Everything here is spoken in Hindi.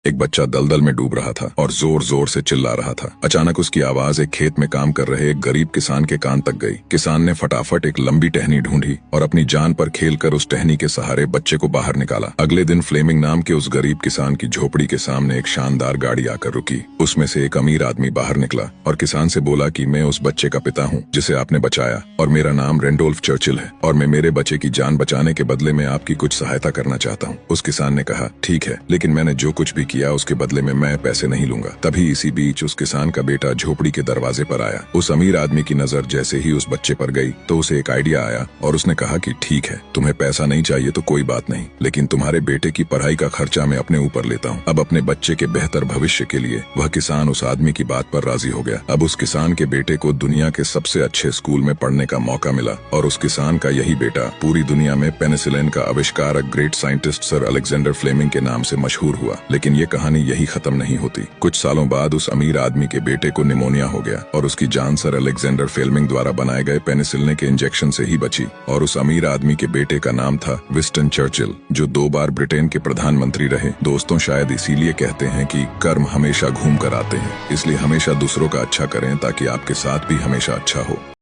एक बच्चा दलदल में डूब रहा था और जोर जोर से चिल्ला रहा था। अचानक उसकी आवाज एक खेत में काम कर रहे एक गरीब किसान के कान तक गई। किसान ने फटाफट एक लंबी टहनी ढूंढी और अपनी जान पर खेलकर उस टहनी के सहारे बच्चे को बाहर निकाला। अगले दिन फ्लेमिंग नाम के उस गरीब किसान की झोपड़ी के सामने एक शानदार गाड़ी आकर रुकी। उसमें से एक अमीर आदमी बाहर निकला और किसान से बोला कि मैं उस बच्चे का पिता हूँ जिसे आपने बचाया, और मेरा नाम रेंडोल्फ चर्चिल है, और मैं मेरे बच्चे की जान बचाने के बदले में आपकी कुछ सहायता करना चाहता हूँ। उस किसान ने कहा, ठीक है, लेकिन मैंने जो कुछ भी किया उसके बदले में मैं पैसे नहीं लूंगा। तभी इसी बीच उस किसान का बेटा झोपड़ी के दरवाजे पर आया। उस अमीर आदमी की नजर जैसे ही उस बच्चे पर गई तो उसे एक आइडिया आया और उसने कहा कि ठीक है, तुम्हें पैसा नहीं चाहिए तो कोई बात नहीं, लेकिन तुम्हारे बेटे की पढ़ाई का खर्चा मैं अपने ऊपर लेता हूँ। अब अपने बच्चे के बेहतर भविष्य के लिए वह किसान उस आदमी की बात पर राजी हो गया। अब उस किसान के बेटे को दुनिया के सबसे अच्छे स्कूल में पढ़ने का मौका मिला और उस किसान का यही बेटा पूरी दुनिया में पेनिसिलिन का आविष्कारक great scientist sir Alexander Fleming के नाम से मशहूर हुआ। लेकिन ये कहानी यही खत्म नहीं होती। कुछ सालों बाद उस अमीर आदमी के बेटे को निमोनिया हो गया और उसकी जान सर अलेक्जेंडर फ्लेमिंग द्वारा बनाए गए पेनिसिलिन के इंजेक्शन से ही बची। और उस अमीर आदमी के बेटे का नाम था विंस्टन चर्चिल, जो 2 बार ब्रिटेन के प्रधानमंत्री रहे। दोस्तों, शायद इसीलिए कहते हैं कि कर्म हमेशा घूम कर आते हैं। इसलिए हमेशा दूसरों का अच्छा करें ताकि आपके साथ भी हमेशा अच्छा हो।